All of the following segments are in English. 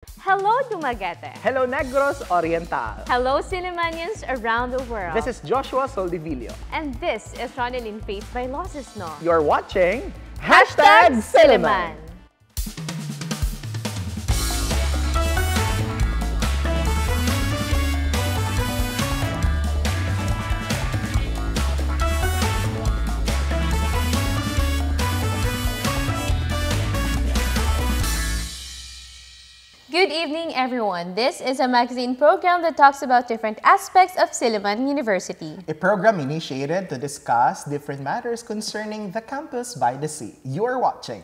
Hello, Dumaguete. Hello, Negros Oriental. Hello, Cinemanians around the world. This is Joshua Soldivillo. And this is Ronaldin Faith by Losses No. You're watching #Cineman. Good evening, everyone. This is a magazine program that talks about different aspects of Silliman University. A program initiated to discuss different matters concerning the campus by the sea. You're watching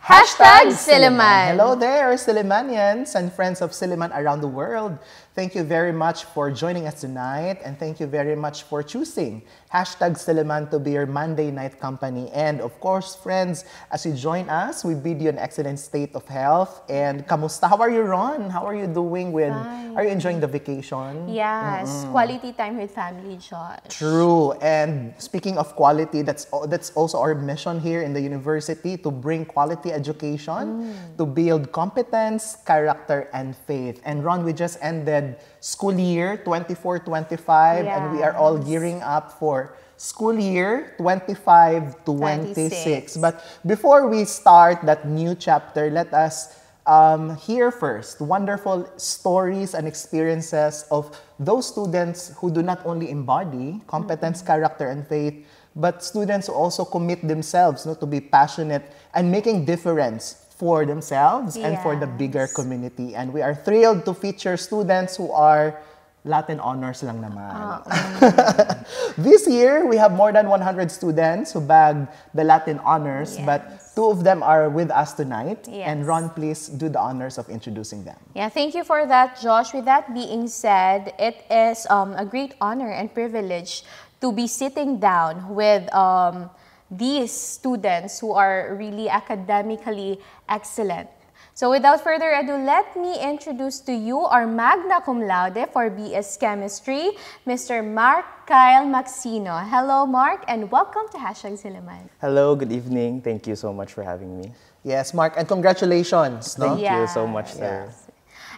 #Silliman. Hello there, Sillimanians and friends of Silliman around the world. Thank you very much for joining us tonight, and thank you very much for choosing #Silliman to be your Monday night company. And of course, friends, as you join us, we bid you an excellent state of health. And kamusta? How are you, Ron? How are you doing with? Fine. Are you enjoying the vacation? Yes, quality time with family, Josh. True. And speaking of quality, that's also our mission here in the university, to bring quality education, to build competence, character, and faith. And Ron, we just ended school year 24-25, and we are all gearing up for school year 25-26. But before we start that new chapter, let us hear first wonderful stories and experiences of those students who do not only embody competence, character, and faith, but students who also commit themselves to be passionate and making difference for themselves and for the bigger community. And we are thrilled to feature students who are Latin honors lang naman. This year, we have more than 100 students who bagged the Latin honors, but 2 of them are with us tonight. And Ron, please do the honors of introducing them. Yeah, thank you for that, Josh. With that being said, it is a great honor and privilege to be sitting down with these students who are really academically excellent. So without further ado, let me introduce to you our magna cum laude for BS Chemistry, Mr. Mark Kyle Maxino. Hello, Mark, and welcome to #Silliman. Hello, good evening. Thank you so much for having me. Yes, Mark, and congratulations. Thank you so much, sir.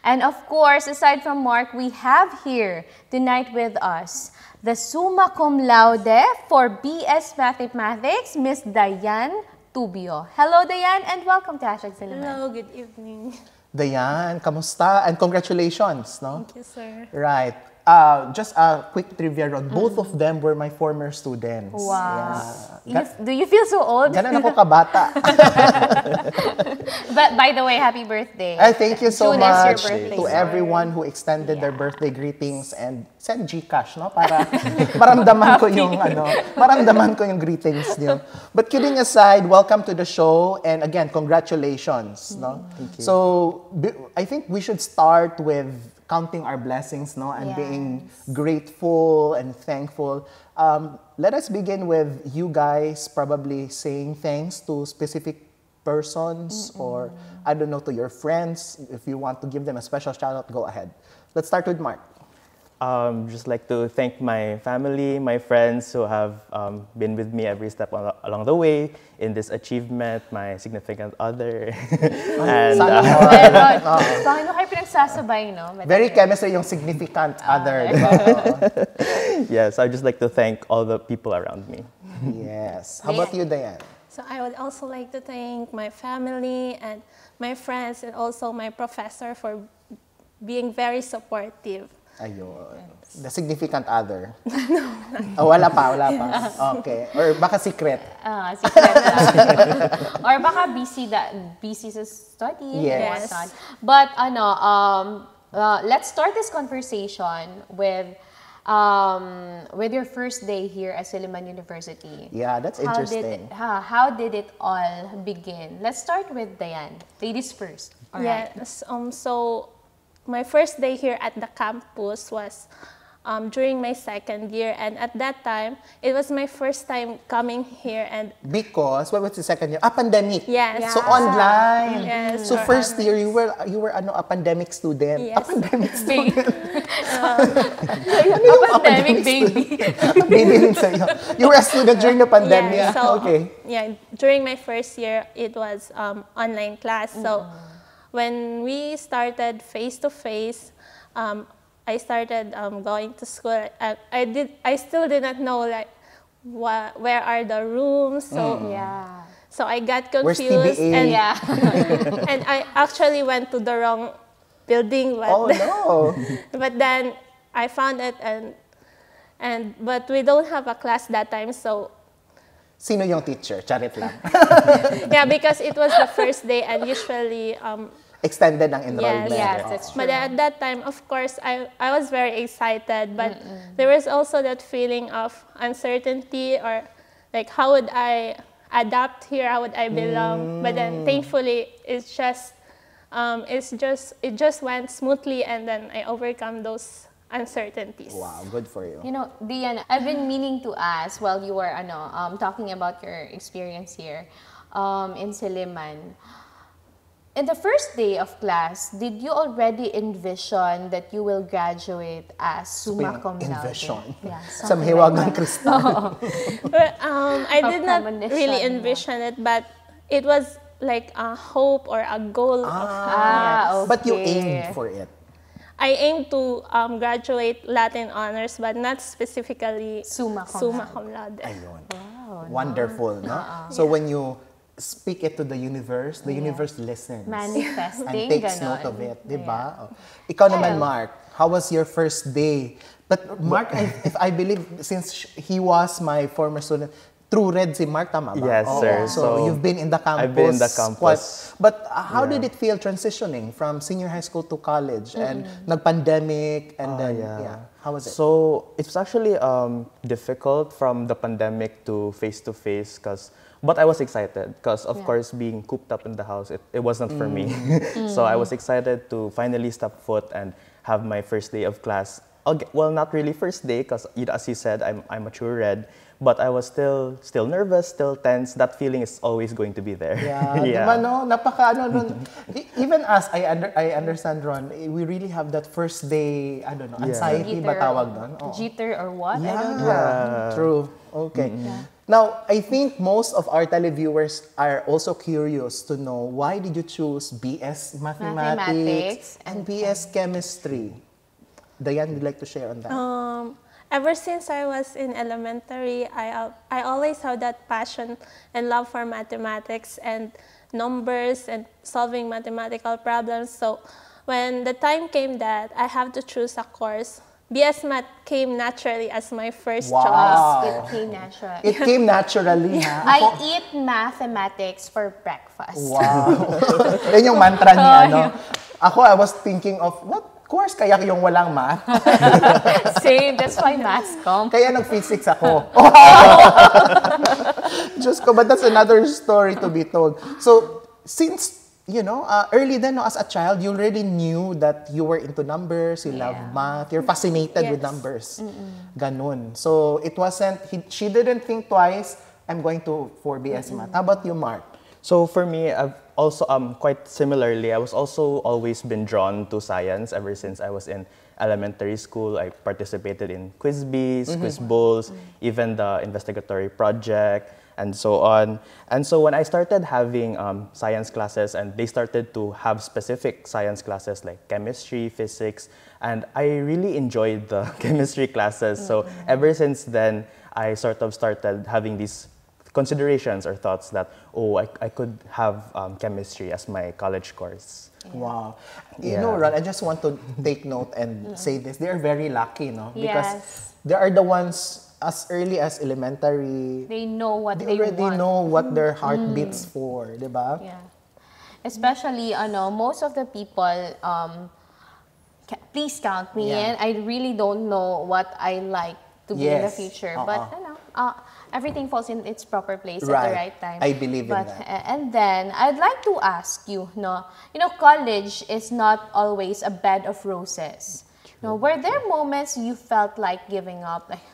And of course, aside from Mark, we have here tonight with us the summa cum laude for BS Mathematics, Miss Diane Tubio. Hello, Diane, and welcome to #Silliman. Hello, good evening. Diane, kamusta? And congratulations, no? Thank you, sir. Right. Just a quick trivia, Ron. Both of them were my former students. Wow. Do you feel so old? Ganon ako kabata. But by the way, happy birthday. Thank you so June is your much birthday, to sir. everyone who extended their birthday greetings and send GCash, no? Para maramdaman ko yung maramdaman ko yung greetings niyo. But kidding aside, welcome to the show, and again, congratulations, no? Thank you. So I think we should start with counting our blessings, no, and being grateful and thankful. Let us begin with you guys probably saying thanks to specific persons, or I don't know, to your friends. If you want to give them a special shout out, go ahead. Let's start with Mark. Just like to thank my family, my friends who have been with me every step along the way in this achievement, my significant other. And Paano kayo pinagsasabay, no? Very chemistry yung significant other, di ba? yes, I'd just like to thank all the people around me. Yes. How about you, Diane? So I would also like to thank my family and my friends and also my professor for being very supportive. Ayun. The significant other. No. Wala pa. Okay. Or baka secret. Secret lang. Or baka busy sa study. Yes. But let's start this conversation with your first day here at Silliman University. Yeah, that's interesting. How did it all begin? Let's start with Diane. Ladies first. All right. Yes. So my first day here at the campus was during my second year, and at that time, it was my first time coming here. And because what was the second year? Pandemic. Yes. So online. Yes. So first year you were a pandemic student. Yes. A pandemic student. A pandemic baby. Baby rin sa'yo. You were a student during the pandemic. Yeah, so, okay. Yeah, during my first year, it was online class. So when we started face to face, I started going to school. I still did not know like where are the rooms. So Yeah. so I got Where's confused, TBA? and Yeah. and I actually went to the wrong building. But Oh no. but then I found it, and but we don't have a class that time, so Sino yung teacher? Charit lang. yeah, because it was the first day, and usually Extended ang enrollment. Yes, that's true. but at that time, of course, I was very excited, but there was also that feeling of uncertainty, or like how would I adapt here? How would I belong? But then thankfully, it just went smoothly, and then I overcome those uncertainties. Wow, good for you. You know, Dian, I've been meaning to ask while you were talking about your experience here in Silliman. In the first day of class, did you already envision that you will graduate as summa cum laude? Envision. Yeah, Sa something mahiwagang like that. kristal. But, I A did not premonition, really yeah. envision it, but it was like a hope or a goal. Ah, okay. But you aimed for it. I aim to graduate Latin honors, but not specifically Summa cum summa laude. cum laude. Ayun. Wonderful, no? So when you speak it to the universe listens. Manifesting, And takes ganon. note of it, di ba? Oh. Ikaw naman, Mark, how was your first day? But Mark, if I believe, since he was my former student, through Red si Mark, tama ba? Yes, Oo. sir. So, So, you've been in the campus. I've been in the campus. But how did it feel transitioning from senior high school to college and nag-pandemic and then, how was it? So it was actually difficult from the pandemic to face, but I was excited because of course being cooped up in the house, it wasn't for me. So I was excited to finally step foot and have my first day of class. Well, not really first day because as you said, I'm a true red, but I was still nervous, still tense. That feeling is always going to be there. Yeah, diba no? Even us, I understand, Ron, we really have that first day, I don't know, anxiety ba tawag doon? Oo. Jitter or what? I don't know. Yeah, true. Okay. Now, I think most of our televiewers are also curious to know why did you choose BS Mathematics and BS Chemistry? Diane, would you like to share on that? Ever since I was in elementary, I always had that passion and love for mathematics and numbers and solving mathematical problems. So when the time came that I have to choose a course, BS Math came naturally as my first choice. Wow. It came natural. It came naturally, ha? I eat mathematics for breakfast. Wow. Yan yung mantra niya, no? Ako, I was thinking of, what course kaya yung walang math? Same, that's why maths come. Kaya nag-physics ako. Diyos ko, but that's another story to be told. So, since, early then, no, as a child, you already knew that you were into numbers, you love math, you're fascinated with Yes. numbers. Ganun. So, it wasn't, she didn't think twice, I'm going for BS Math. How about you, Mark? So for me, I've also quite similarly, I was also always been drawn to science ever since I was in elementary school. I participated in quiz bees, quiz bowls, even the investigatory project, and so on. And so when I started having science classes, and they started to have specific science classes like chemistry, physics, and I really enjoyed the chemistry classes. So ever since then, I sort of started having these considerations or thoughts that, I could have chemistry as my college course. Wow. You know, Ron, I just want to take note and say this. They are very lucky, no? Because Yes. they are the ones as early as elementary. They know what They they already want. know what their heart beats for, di ba? Yeah. Especially, most of the people, please count me Yeah. in. I really don't know what I like to be in the Yes. future. Uh-uh. But, everything falls in its proper place at the Right. right time. I believe in but, that. And then, I'd like to ask you, college is not always a bed of roses. No, were there moments you felt like giving up? Like,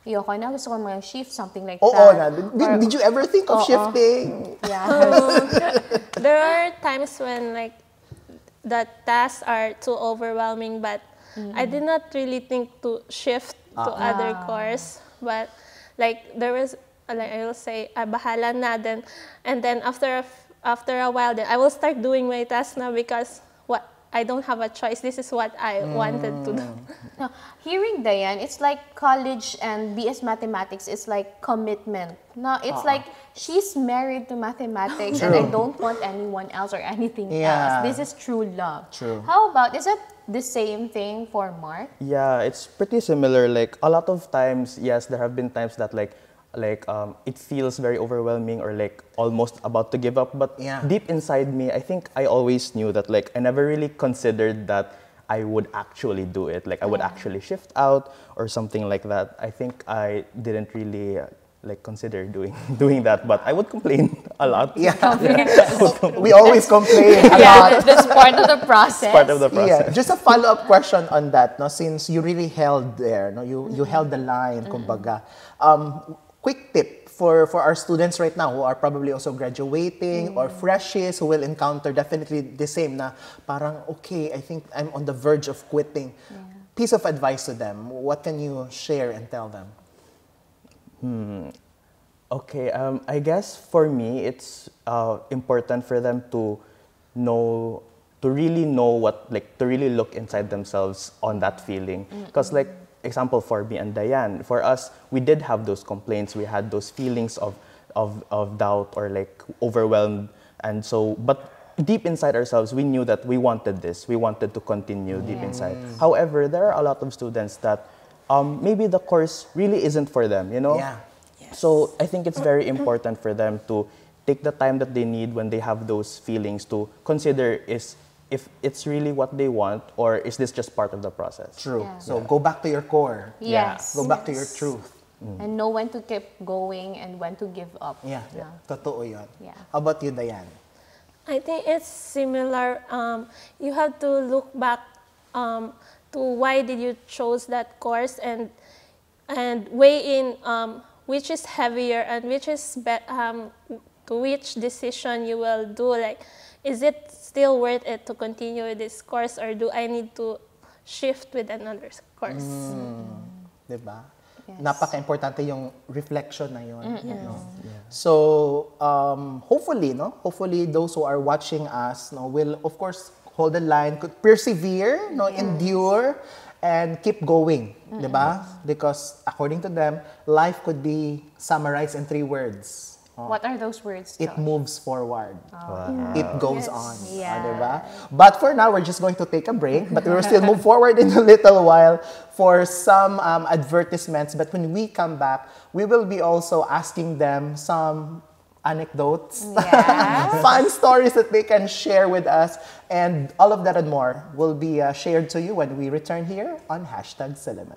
ayoko na, gusto ko mag-shift, something like Oo that. na. Did you ever think of shifting? Yeah. There are times when like the tasks are too overwhelming, but I did not really think to shift to other course. But like there was, like I will say, bahala na then, and then after after a while, then I will start doing my task now because what I don't have a choice. This is what I wanted to do. Now, hearing Diane, it's like college and BS Mathematics is like commitment. No, it's like she's married to mathematics and I don't want anyone else or anything Yeah. else. This is true love. True. How about, is it the same thing for Mark? Yeah, it's pretty similar. Like a lot of times, yes, there have been times that it feels very overwhelming or like almost about to give up. But Yeah. deep inside me, I think I always knew that like I never really considered that I would actually do it. Like I would actually shift out or something like that. I think I didn't really like consider doing that, but I would complain a lot. Yeah. We always complain a lot. That's part of the process. Part of the process. Yeah, just a follow-up question on that, no? Since you really held there, no? You held the line, kumbaga. Quick tip for our students right now who are probably also graduating or freshies who will encounter definitely the same na parang, okay, I think I'm on the verge of quitting. Piece of advice to them. What can you share and tell them? Okay, I guess for me, it's important for them to know, to really know what, like, to really look inside themselves on that feeling. Because, like, example for me and Diane, for us, we did have those complaints, we had those feelings of doubt or, like, overwhelmed. And so, but deep inside ourselves, we knew that we wanted this, we wanted to continue deep inside. However, there are a lot of students that maybe the course really isn't for them, you know? Yeah. So I think it's very important for them to take the time that they need when they have those feelings to consider if it's really what they want or is this just part of the process. True. Yeah. So go back to your core. Yes. Go back to your truth. And know when to keep going and when to give up. Yeah. Totoo yun. Yeah. How about you, Diane? I think it's similar. You have to look back to why did you chose that course and weigh in which is heavier and which is to which decision you will do. Like, is it still worth it to continue with this course or do I need to shift with another course? Diba? Yes. Napaka-importante yung reflection na yun. No? So, hopefully those who are watching us will, of course, hold the line, could persevere, endure, and keep going. Diba? Because according to them, life could be summarized in 3 words. What are those words, It Josh? moves forward. It goes on. Yeah. Diba? But for now, we're just going to take a break. But we will still move forward in a little while for some advertisements. But when we come back, we will be also asking them some anecdotes, Yeah. fun stories that they can share with us. And all of that and more will be shared to you when we return here on #Silliman.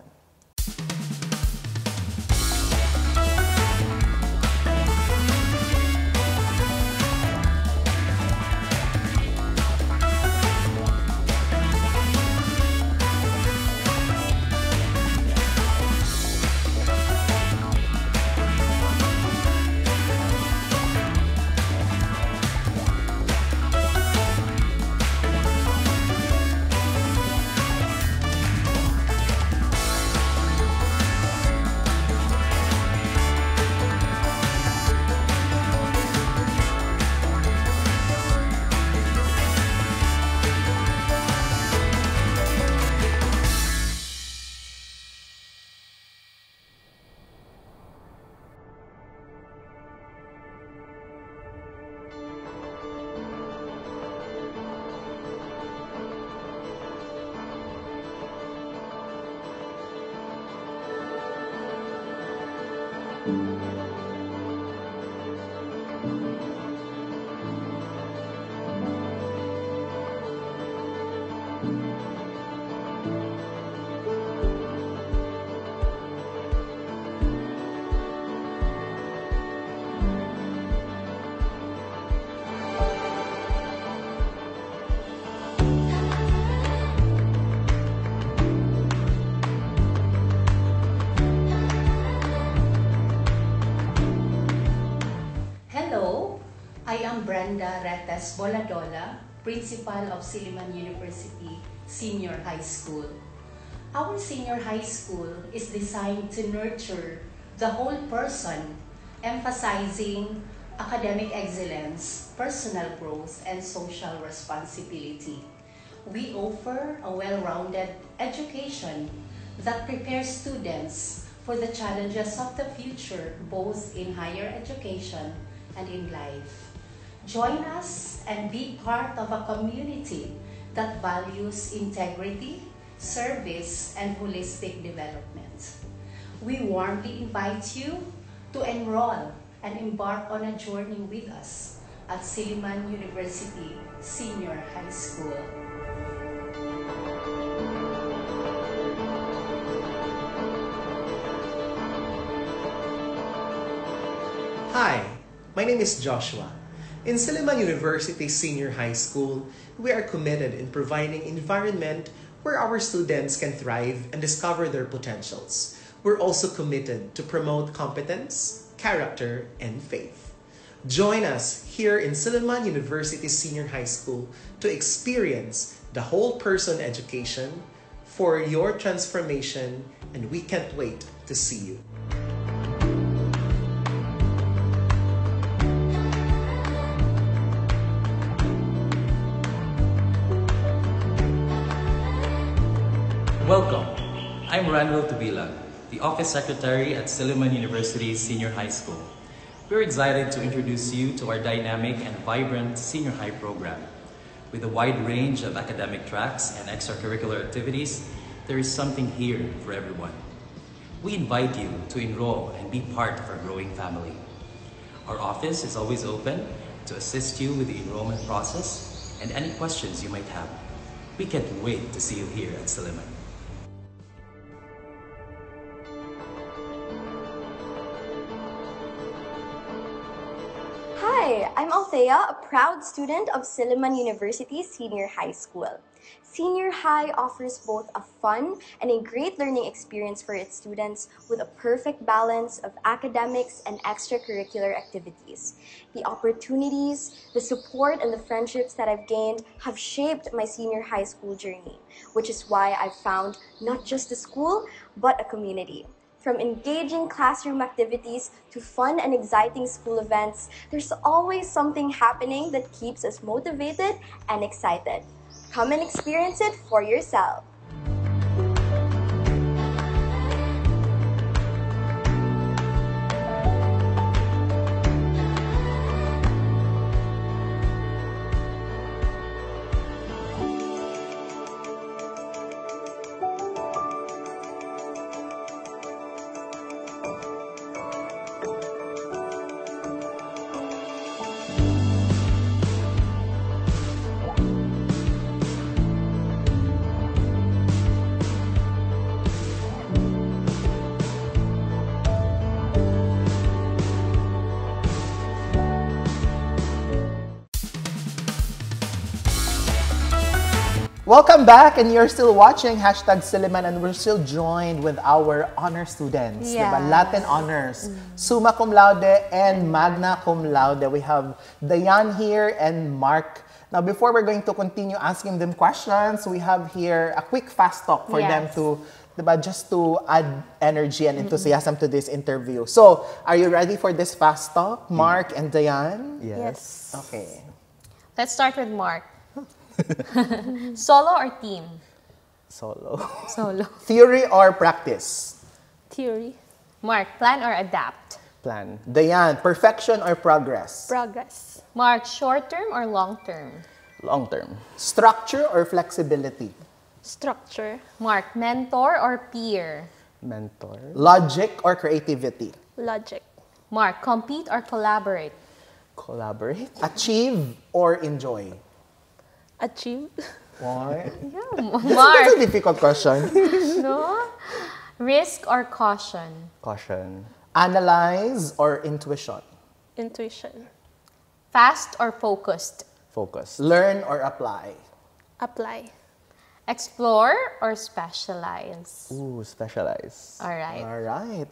Hello, I am Brenda Retes Boladola, Principal of Silliman University Senior High School. Our senior high school is designed to nurture the whole person, emphasizing academic excellence, personal growth, and social responsibility. We offer a well-rounded education that prepares students for the challenges of the future, both in higher education and in life. Join us and be part of a community that values integrity, service, and holistic development. We warmly invite you to enroll and embark on a journey with us at Silliman University Senior High School. Hi, my name is Joshua. In Silliman University Senior High School, we are committed in providing an environment where our students can thrive and discover their potentials. We're also committed to promote competence, character, and faith. Join us here in Silliman University Senior High School to experience the whole person education for your transformation, and we can't wait to see you. Welcome. I'm Ranwil Tubila, the Office Secretary at Silliman University Senior High School. We're excited to introduce you to our dynamic and vibrant senior high program. With a wide range of academic tracks and extracurricular activities, there is something here for everyone. We invite you to enroll and be part of our growing family. Our office is always open to assist you with the enrollment process and any questions you might have. We can't wait to see you here at Silliman. Hi, I'm Althea, a proud student of Silliman University Senior High School. Senior High offers both a fun and a great learning experience for its students with a perfect balance of academics and extracurricular activities. The opportunities, the support, and the friendships that I've gained have shaped my senior high school journey, which is why I've found not just a school, but a community. From engaging classroom activities to fun and exciting school events, there's always something happening that keeps us motivated and excited. Come and experience it for yourself. Welcome back, and you're still watching #Silliman, and we're still joined with our honor students, diba? Latin honors, summa cum laude and magna cum laude. We have Dayan here and Mark. Now, before we're going to continue asking them questions, we have here a quick fast talk for them to, diba, just to add energy and enthusiasm to this interview. So, are you ready for this fast talk, Mark and Dayan? Yes. Okay. Let's start with Mark. Solo or team? Solo. Solo. Theory or practice? Theory. Mark, plan or adapt? Plan. Dayan, perfection or progress? Progress. Mark, short term or long term? Long term. Structure or flexibility? Structure. Mark, mentor or peer? Mentor. Logic or creativity? Logic. Mark, compete or collaborate? Collaborate. Achieve or enjoy? Achieve. Why? Mark, That's a difficult question. no? Risk or caution? Caution. Analyze or intuition? Intuition. Fast or focused? Focus. Learn or apply? Apply. Explore or specialize? Ooh, specialize. Alright. Alright.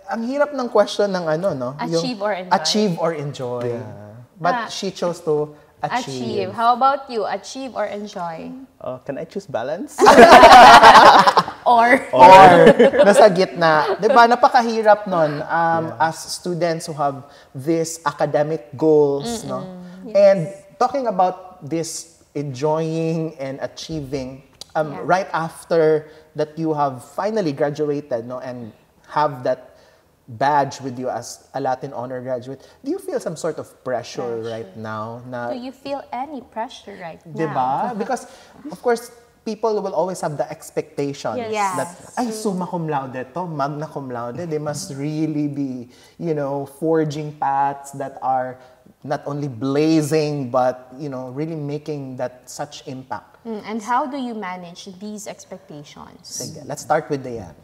Ang hirap ng question ng ano, no? Achieve or enjoy. Achieve or enjoy. Yeah. But she chose to achieve. How about you? Achieve or enjoy? Can I choose balance? Or or nasa gitna. 'Di ba? Napakahirap nun as students who have these academic goals, no? And talking about this enjoying and achieving right after that you have finally graduated, no, and have that badge with you as a Latin honor graduate, do you feel some sort of pressure right now? Na, do you feel any pressure right now? diba? Because, of course, people will always have the expectation Yes. that, ay, summa cum laude to, magna cum laude. They must really be, you know, forging paths that are not only blazing, but, you know, really making that such impact. And how do you manage these expectations? Sige, let's start with Dayan.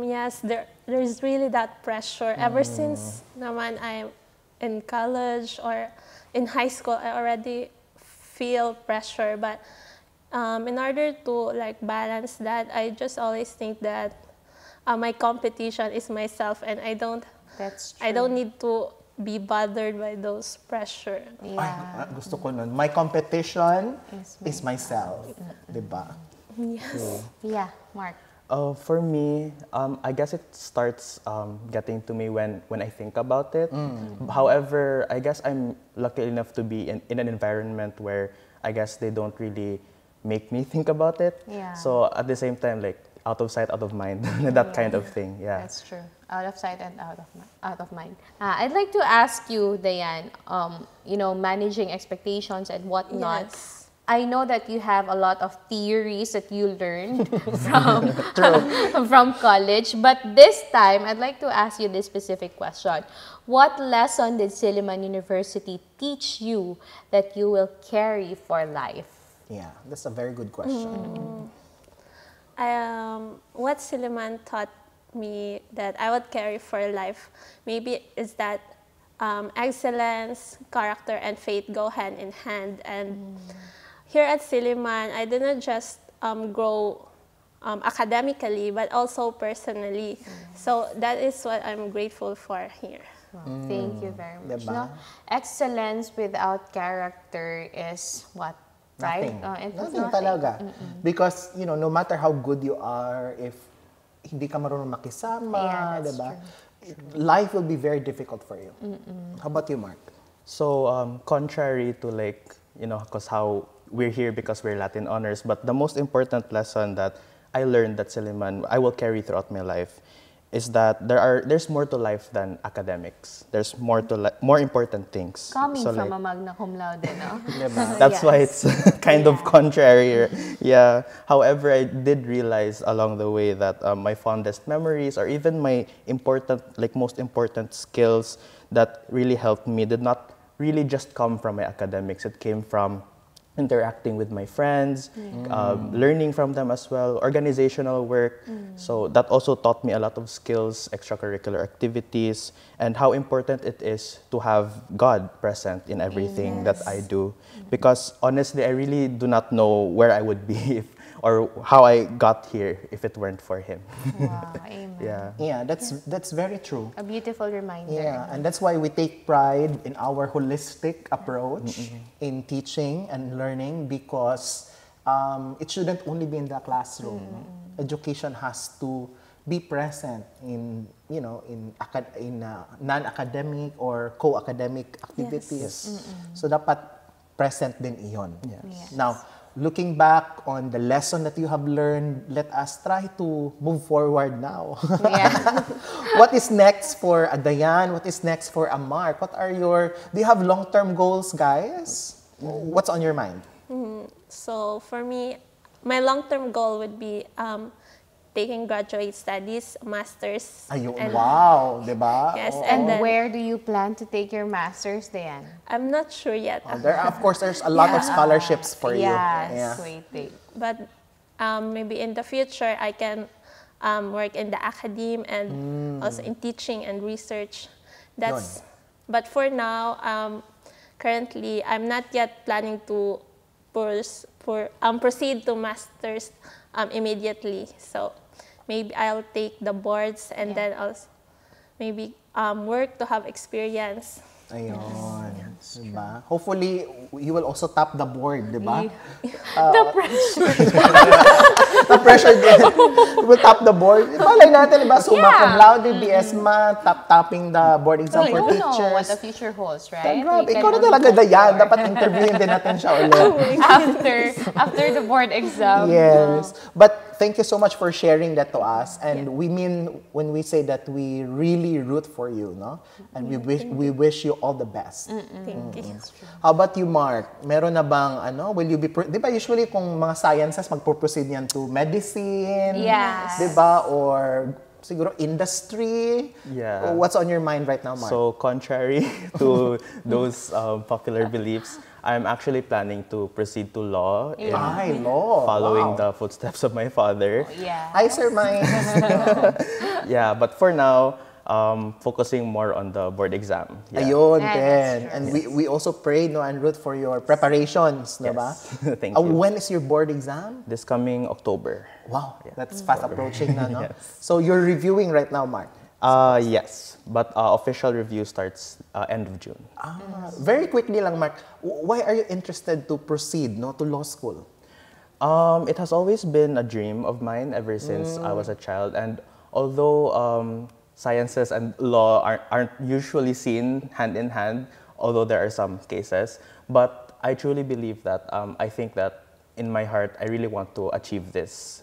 Yes, there's really that pressure. Ever since naman I'm in college or in high school, I already feel pressure. But in order to like balance that, I just always think that my competition is myself, and That's true. I don't need to be bothered by those pressure. Ay, gusto ko nun. My competition is myself. Diba? Yes. Yeah, Mark. For me, I guess it starts getting to me when I think about it. However, I guess I'm lucky enough to be in an environment where I guess they don't really make me think about it. Yeah. So at the same time, like out of sight, out of mind, that kind of thing. Yeah. That's true. Out of sight and out of mind. I'd like to ask you, Dayan, you know, managing expectations and whatnot. Yes. I know that you have a lot of theories that you learned from from college, but this time I'd like to ask you this specific question. What lesson did Silliman University teach you that you will carry for life? Yeah, that's a very good question. What Silliman taught me that I would carry for life maybe is that excellence, character, and faith go hand in hand. And here at Silliman, I didn't just grow academically, but also personally. So that is what I'm grateful for here. Wow, thank you very much. Diba? No? Excellence without character is what? Right? Nothing. It's Nothing talaga. Because, you know, no matter how good you are, if hindi ka marunong makisama, Yeah, that's diba? Life will be very difficult for you. How about you, Mark? So contrary to like, you know, because how we're here because we're Latin honors, but the most important lesson that I learned at Silliman, I will carry throughout my life, is that there's more to life than academics. There's more important things. Coming So, from like, a magna cum laude, no? that's why it's kind of contrary. Yeah. However, I did realize along the way that my fondest memories or even my most important skills that really helped me did not really just come from my academics. It came from interacting with my friends, learning from them as well, organizational work. So that also taught me a lot of skills, extracurricular activities, and how important it is to have God present in everything that I do. Because honestly, I really do not know where I would be or how I got here if it weren't for Him. Wow, amen. Yeah, that's very true. A beautiful reminder. Yeah, and that's why we take pride in our holistic approach in teaching and learning, because it shouldn't only be in the classroom. Education has to be present in, you know, in non-academic or co-academic activities. So dapat present din iyon. Yes. Now, looking back on the lesson that you have learned, let us try to move forward now. Yeah. What is next for a Dayan? What is next for a Mark? Do you have long-term goals, guys? What's on your mind? So for me, my long-term goal would be taking graduate studies, master's. Ayun, and wow, diba? Yes, Oo. and then Where do you plan to take your master's, Dayan? I'm not sure yet. Of course, there's a lot of scholarships for you. Yes, waiting. But maybe in the future, I can work in the academe and also in teaching and research. But for now, currently, I'm not yet planning to proceed to master's immediately. So maybe I'll take the boards and then also maybe work to have experience. Ayun, diba? Hopefully, you will also top the board, diba? The pressure. The pressure din. will top the board. Palay natin, diba? Summa Yeah. cum laude, BS Math, topping the board exam We for don't know what teachers. the future holds, Then, right? grabe, We can ikaw na only talaga hope Dayan. for. Dapat interviewin din natin siya ulit. after the board exam. Yes. But thank you so much for sharing that to us. And we mean when we say that we really root for you, no? And we wish you all the best. Thank you. How about you, Mark? Meron na bang will you be di ba usually kung mga sciences magpo-proceed yan to medicine, Yes. di ba, or siguro industry? Yeah. What's on your mind right now, Mark? So contrary to those popular beliefs, I'm actually planning to proceed to law in Ay, law. following Wow. the footsteps of my father. Yeah. Hi, Sir Mike. Yeah, but for now, focusing more on the board exam. Yeah. Ayun, Yeah, then. that's true. And we also pray, no, and root for your preparations, di ba? Yes. Thank you. When is your board exam? This coming October. Wow, that's fast approaching na, no? So you're reviewing right now, Mark? Yes, but official review starts end of June. Very quickly lang, Mark, why are you interested to proceed, no, to law school? It has always been a dream of mine ever since I was a child. And although sciences and law aren't usually seen hand in hand, although there are some cases, but I truly believe that, I think that in my heart, I really want to achieve this.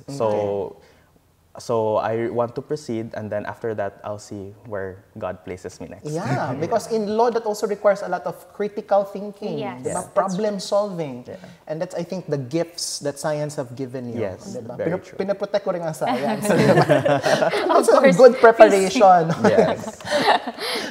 So I want to proceed, and then after that, I'll see where God places me next. Yeah, because in law, that also requires a lot of critical thinking, Yes. diba? Yes, Problem solving. And that's, I think, the gifts that science have given you. Yes, diba? very true. Pinaprotect ko rin ang science. It's a good preparation. Yes.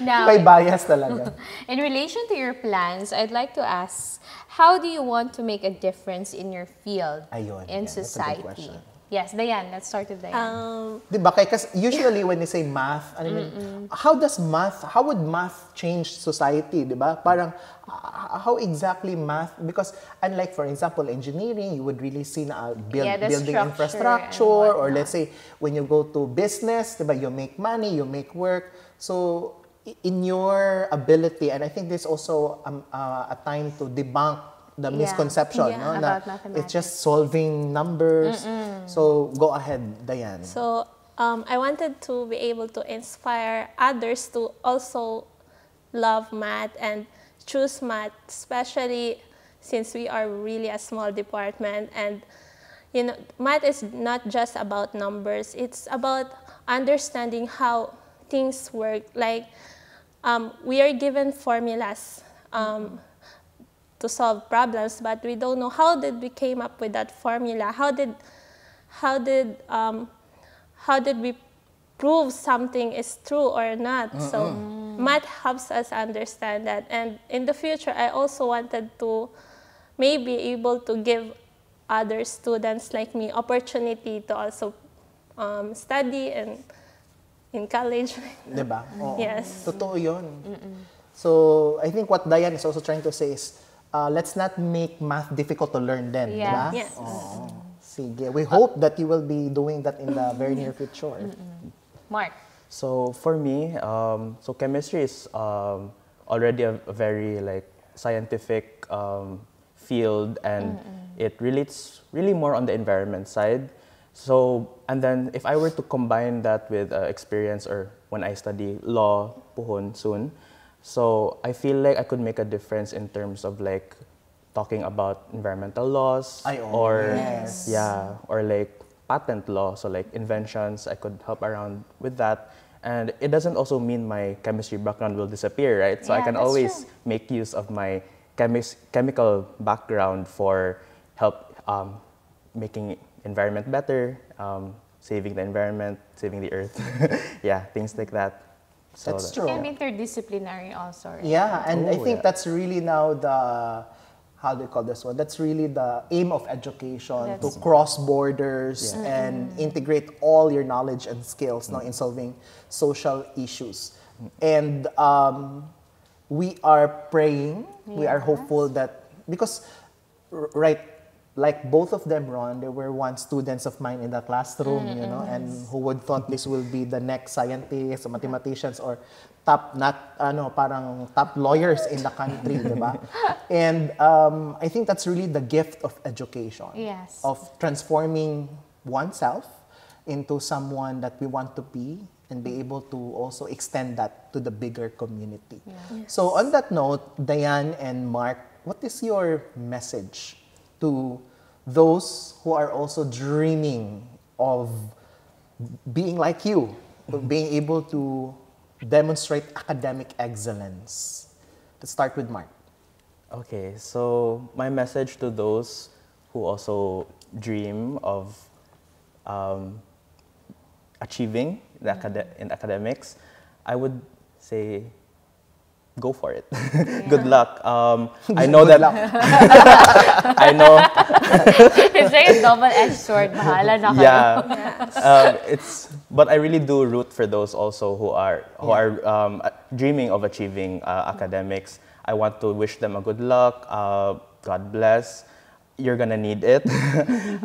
Now, May bias talaga. in relation to your plans, I'd like to ask, how do you want to make a difference in your field Ayun, in yeah, that's a good society? question. Yes, Dayan. Let's start with Dayan. Diba? Because usually when they say math, I mean, how would math change society, diba? Parang, how exactly math, because unlike, for example, engineering, you would really see na Yeah, the building structure infrastructure, and or whatnot. let's say, when you go to business, diba, you make money, you make work. So, in your ability, and I think this also a time to debunk the Yeah. misconception, Yeah. no? About Na mathematics. it's just solving numbers. So, go ahead, Dayan. So I wanted to be able to inspire others to also love math and choose math, especially since we are really a small department. And math is not just about numbers. It's about understanding how things work. Like we are given formulas to solve problems, but we don't know how did we came up with that formula. How did we prove something is true or not? So math helps us understand that. And in the future, I also wanted to maybe able to give other students like me opportunity to also study and in college. Diba? Oo. Yes. Totoo yun. So, I think what Diane is also trying to say is, let's not make math difficult to learn then, Yeah. diba? Yes. Oo. Sige. We hope that you will be doing that in the very near future. Mark. So for me, so chemistry is already a very scientific field, and it's really more on the environment side. So, and then if I were to combine that with experience, or when I study law, puhon soon, so I feel like I could make a difference in terms of talking about environmental laws, Ay, oo. or Yes. or patent law, so inventions, I could help around with that. And it doesn't also mean my chemistry background will disappear, right? So I Yeah, can that's always true. make use of my chemical background for help making environment better, saving the environment, saving the earth. Yeah, things like that. So That's It true. can be interdisciplinary also, right? Yeah, and I Oh, think yeah. that's really now how do you call this one? That's really the aim of education, That's- to cross borders and integrate all your knowledge and skills now in solving social issues. And we are praying, we are hopeful that, because right, like both of them, Ron, they were once students of mine in the classroom, and who would thought this will be the next scientists or mathematicians or top lawyers in the country, diba? And I think that's really the gift of education. Yes. Of transforming oneself into someone that we want to be and be able to also extend that to the bigger community. So on that note, Diane and Mark, what is your message to those who are also dreaming of being like you, of being able to demonstrate academic excellence? Let's start with Mark. Okay, so my message to those who also dream of achieving in academics, I would say, go for it. Good luck. I know that. I know. It's like a double-edged sword. Bahala na kayo. Yeah. But I really do root for those also who are dreaming of achieving academics. I want to wish them a good luck. God bless. You're gonna need it.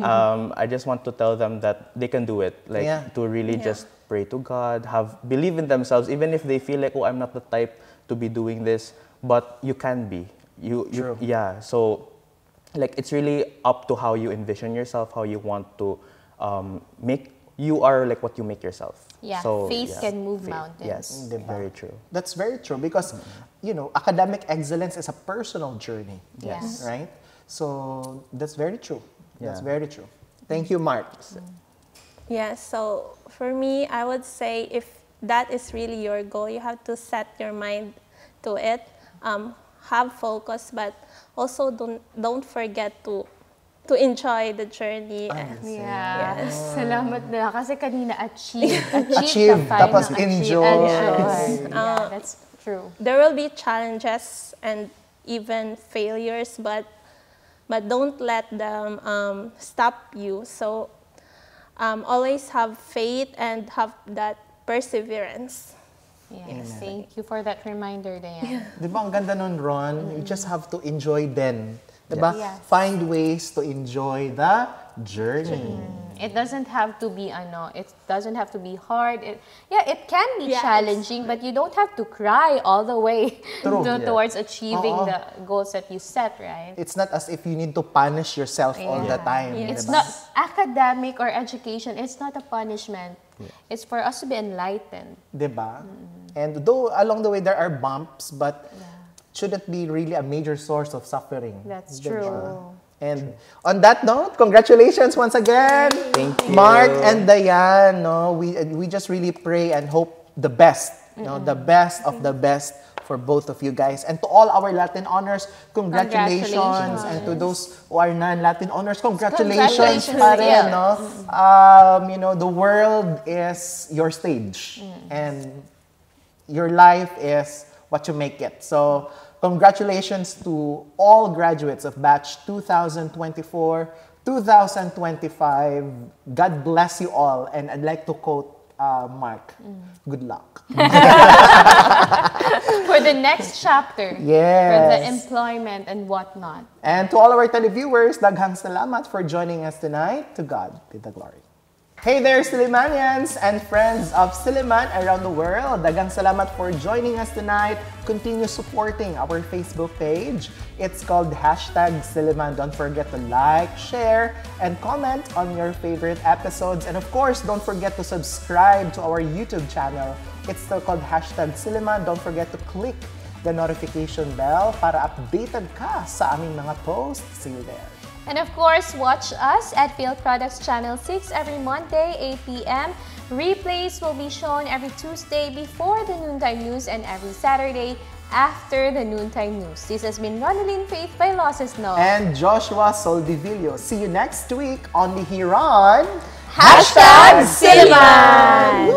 I just want to tell them that they can do it. To really just pray to God, believe in themselves, even if they feel like, oh, I'm not the type to be doing this, but you can be. True. Yeah. So, it's really up to how you envision yourself, how you want to make. You are like what you make yourself. Yeah. So, Faith can move mountains. Yes. Very true. That's very true because, academic excellence is a personal journey. Yes. Right? So that's very true. That's Yeah. very true. Thank you, Mark. Yeah, so for me, I would say if that is really your goal, you have to set your mind to it. Have focus, but also don't forget to enjoy the journey. Yeah. Yes. Salamat na. Kasi kanina achieve Achieve, the final tapos enjoy. Yeah, that's true. There will be challenges and even failures, but don't let them stop you. So always have faith and have that perseverance. Yes, thank you for that reminder, Diane. Di ba ang ganda nun, Ron? You just have to enjoy then. Di ba? Yes. Find ways to enjoy the journey. It doesn't have to be it doesn't have to be hard. It can be Yes. challenging, but you don't have to cry all the way True. towards achieving Oo. the goals that you set, right? It's not as if you need to punish yourself all the time. It's di ba? not academic or education. It's not a punishment. It's for us to be enlightened. Di ba? And though along the way there are bumps, but shouldn't be really a major source of suffering. That's Di ba? true. And on that note, congratulations once again, Thank you. Mark and Diane. No, we just really pray and hope the best, the best of the best for both of you guys. And to all our Latin honors, congratulations. And to those who are non-Latin honors, congratulations pa rin, no? The world is your stage, and your life is what you make it. So, congratulations to all graduates of batch 2024, 2025. God bless you all. And I'd like to quote Mark, good luck. For the next chapter. Yes. For the employment and whatnot. And to all our televiewers, daghang salamat for joining us tonight. To God be the glory. Hey there, Silimanians and friends of Siliman around the world. Daghang salamat for joining us tonight. Continue supporting our Facebook page. It's called #Siliman. Don't forget to like, share, and comment on your favorite episodes. And of course, don't forget to subscribe to our YouTube channel. It's still called #Siliman. Don't forget to click the notification bell para updated ka sa aming mga posts. See you there. And of course, watch us at Field Products Channel 6 every Monday, 8 p.m. Replays will be shown every Tuesday before the noontime news and every Saturday after the noontime news. This has been Ronaldine Faith by Losses No. And Joshua Soldivillo. See you next week only here on #Siliman!